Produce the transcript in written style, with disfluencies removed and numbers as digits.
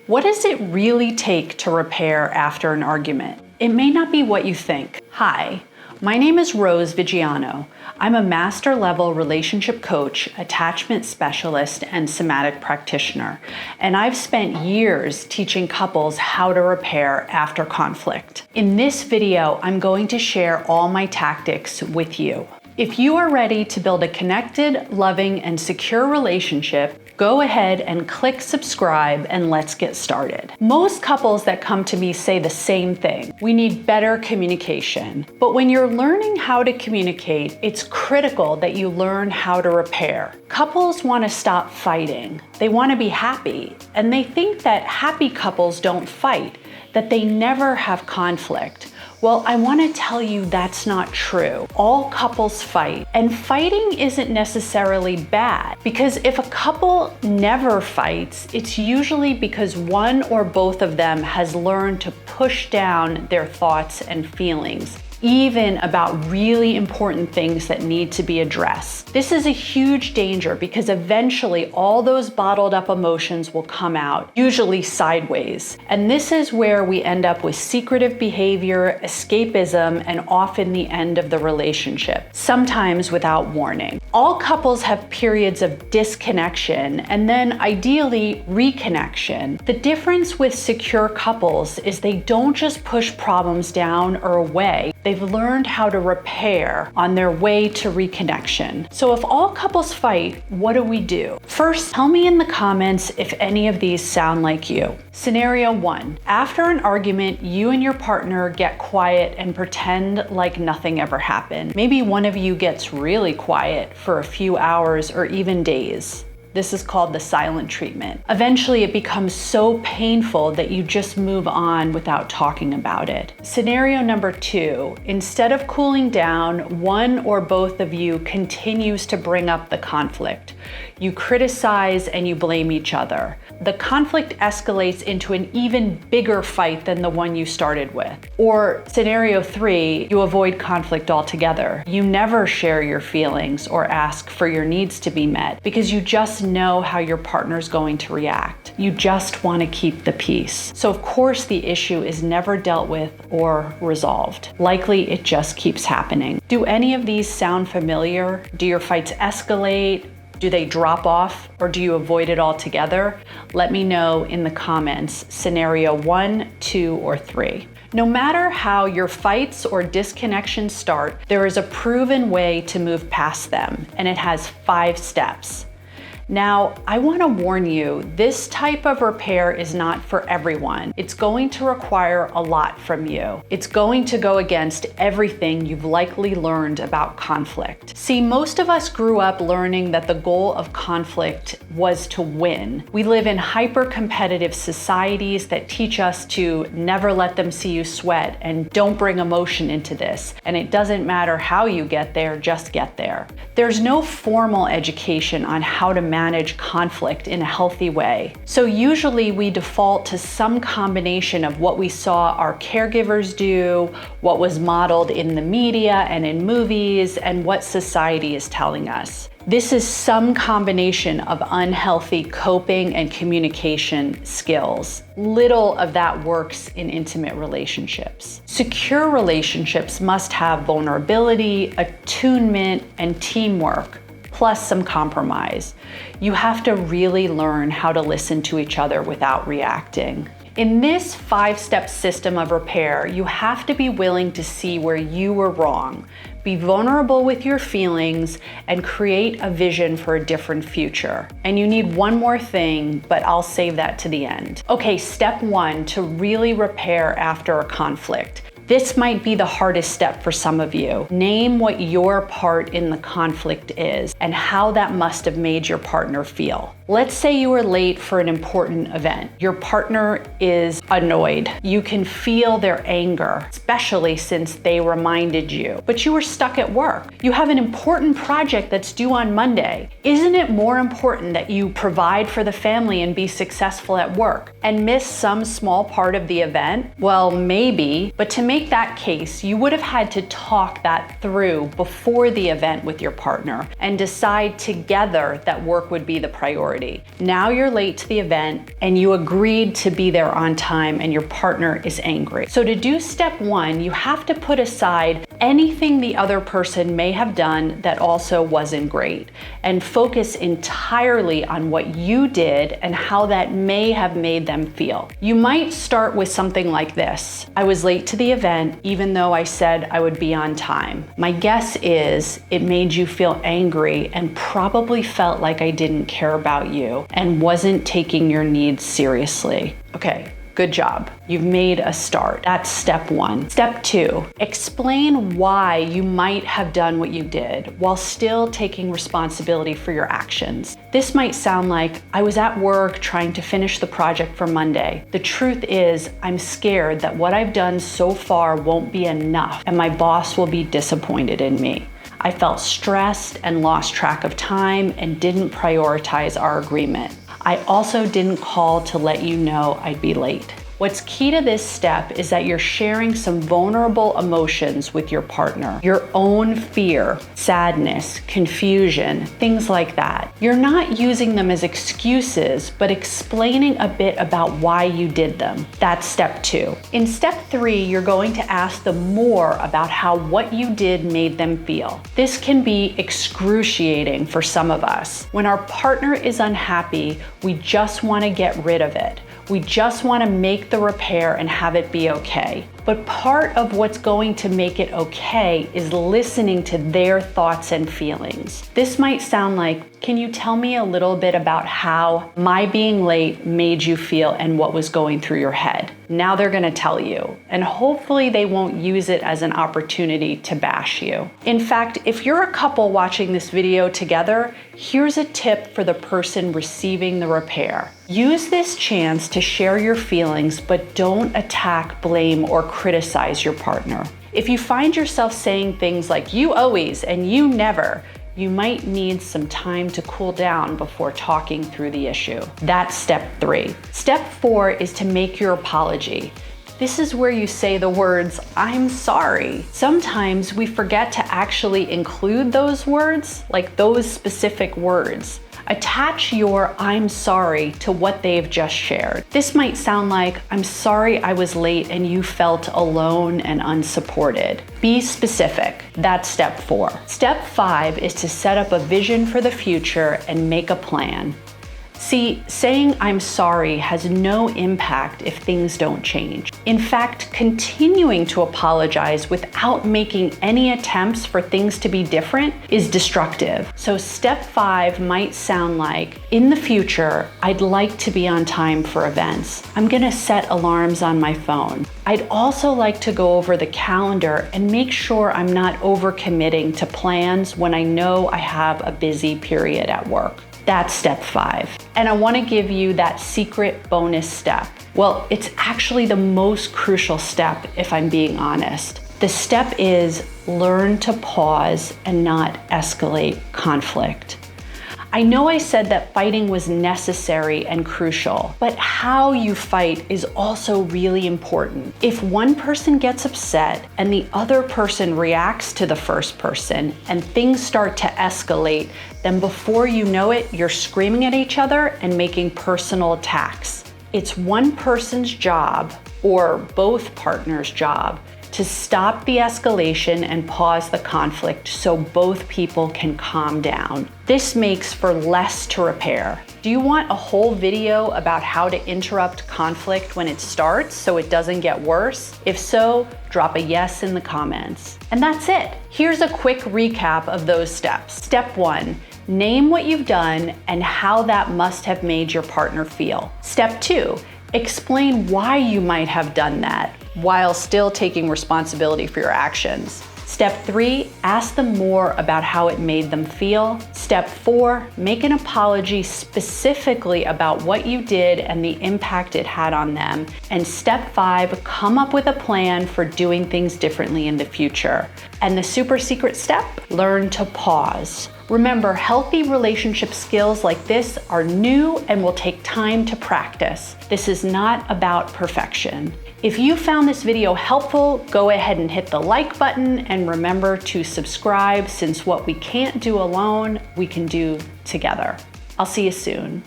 What does it really take to repair after an argument? It may not be what you think. Hi, my name is Rose Viggiano. I'm a master level relationship coach, attachment specialist, and somatic practitioner. And I've spent years teaching couples how to repair after conflict. In this video, I'm going to share all my tactics with you. If you are ready to build a connected, loving, and secure relationship, go ahead and click subscribe and let's get started. Most couples that come to me say the same thing. We need better communication. But when you're learning how to communicate, it's critical that you learn how to repair. Couples want to stop fighting. They want to be happy. And they think that happy couples don't fight, that they never have conflict. Well, I want to tell you that's not true. All couples fight, and fighting isn't necessarily bad, because if a couple never fights, it's usually because one or both of them has learned to push down their thoughts and feelings, even about really important things that need to be addressed. This is a huge danger because eventually all those bottled up emotions will come out, usually sideways. And this is where we end up with secretive behavior, escapism, and often the end of the relationship, sometimes without warning. All couples have periods of disconnection and then ideally reconnection. The difference with secure couples is they don't just push problems down or away. They've learned how to repair on their way to reconnection. So if all couples fight, what do we do? First, tell me in the comments if any of these sound like you. Scenario 1. After an argument, you and your partner get quiet and pretend like nothing ever happened. Maybe one of you gets really quiet for a few hours or even days. This is called the silent treatment. Eventually, it becomes so painful that you just move on without talking about it. Scenario number 2, instead of cooling down, one or both of you continues to bring up the conflict. You criticize and you blame each other. The conflict escalates into an even bigger fight than the one you started with. Or scenario 3, you avoid conflict altogether. You never share your feelings or ask for your needs to be met because you just know how your partner's going to react. You just want to keep the peace. So of course the issue is never dealt with or resolved. Likely it just keeps happening. Do any of these sound familiar? Do your fights escalate? Do they drop off, or do you avoid it altogether? Let me know in the comments, scenario 1, 2, or 3. No matter how your fights or disconnections start, there is a proven way to move past them, and it has 5 steps. Now, I want to warn you, this type of repair is not for everyone. It's going to require a lot from you. It's going to go against everything you've likely learned about conflict. See, most of us grew up learning that the goal of conflict was to win. We live in hyper-competitive societies that teach us to never let them see you sweat and don't bring emotion into this. And it doesn't matter how you get there, just get there. There's no formal education on how to manage conflict in a healthy way. So usually we default to some combination of what we saw our caregivers do, what was modeled in the media and in movies, and what society is telling us. This is some combination of unhealthy coping and communication skills. Little of that works in intimate relationships. Secure relationships must have vulnerability, attunement, and teamwork, plus some compromise. You have to really learn how to listen to each other without reacting. In this 5-step system of repair, you have to be willing to see where you were wrong, be vulnerable with your feelings, and create a vision for a different future. And you need one more thing, but I'll save that to the end. Okay, step 1, to really repair after a conflict. This might be the hardest step for some of you. Name what your part in the conflict is and how that must have made your partner feel. Let's say you were late for an important event. Your partner is annoyed. You can feel their anger, especially since they reminded you, but you were stuck at work. You have an important project that's due on Monday. Isn't it more important that you provide for the family and be successful at work and miss some small part of the event? Well, maybe, but to make that case, you would have had to talk that through before the event with your partner and decide together that work would be the priority. priority. Now you're late to the event and you agreed to be there on time and your partner is angry. So to do step one, you have to put aside anything the other person may have done that also wasn't great and focus entirely on what you did and how that may have made them feel. You might start with something like this. I was late to the event even though I said I would be on time. My guess is it made you feel angry and probably felt like I didn't care about you and wasn't taking your needs seriously. Okay. Good job. You've made a start. That's step one. Step two, explain why you might have done what you did while still taking responsibility for your actions. This might sound like, I was at work trying to finish the project for Monday. The truth is, I'm scared that what I've done so far won't be enough and my boss will be disappointed in me. I felt stressed and lost track of time and didn't prioritize our agreement. I also didn't call to let you know I'd be late. What's key to this step is that you're sharing some vulnerable emotions with your partner. Your own fear, sadness, confusion, things like that. You're not using them as excuses, but explaining a bit about why you did them. That's step two. In step three, you're going to ask them more about how what you did made them feel. This can be excruciating for some of us. When our partner is unhappy, we just want to get rid of it. We just want to make the repair and have it be okay. But part of what's going to make it okay is listening to their thoughts and feelings. This might sound like, can you tell me a little bit about how my being late made you feel and what was going through your head? Now they're going to tell you, and hopefully they won't use it as an opportunity to bash you. In fact, if you're a couple watching this video together, here's a tip for the person receiving the repair. Use this chance to share your feelings, but don't attack, blame, or criticize your partner. If you find yourself saying things like you always and you never, you might need some time to cool down before talking through the issue. That's step three. Step four is to make your apology. This is where you say the words, I'm sorry. Sometimes we forget to actually include those words, like those specific words. Attach your I'm sorry to what they've just shared. This might sound like, I'm sorry I was late and you felt alone and unsupported. Be specific. That's step four. Step five is to set up a vision for the future and make a plan. See, saying I'm sorry has no impact if things don't change. In fact, continuing to apologize without making any attempts for things to be different is destructive. So step five might sound like, in the future, I'd like to be on time for events. I'm gonna set alarms on my phone. I'd also like to go over the calendar and make sure I'm not overcommitting to plans when I know I have a busy period at work. That's step five. And I want to give you that secret bonus step. Well, it's actually the most crucial step if I'm being honest. The step is learn to pause and not escalate conflict. I know I said that fighting was necessary and crucial, but how you fight is also really important. If one person gets upset and the other person reacts to the first person and things start to escalate, then before you know it, you're screaming at each other and making personal attacks. It's one person's job, or both partners' job, to stop the escalation and pause the conflict so both people can calm down. This makes for less to repair. Do you want a whole video about how to interrupt conflict when it starts so it doesn't get worse? If so, drop a yes in the comments. And that's it. Here's a quick recap of those steps. Step one, name what you've done and how that must have made your partner feel. Step two, explain why you might have done that while still taking responsibility for your actions. Step three, ask them more about how it made them feel. Step four, make an apology specifically about what you did and the impact it had on them. And step five, come up with a plan for doing things differently in the future. And the super secret step, learn to pause. Remember, healthy relationship skills like this are new and will take time to practice. This is not about perfection. If you found this video helpful, go ahead and hit the like button and remember to subscribe, since what we can't do alone, we can do together. I'll see you soon.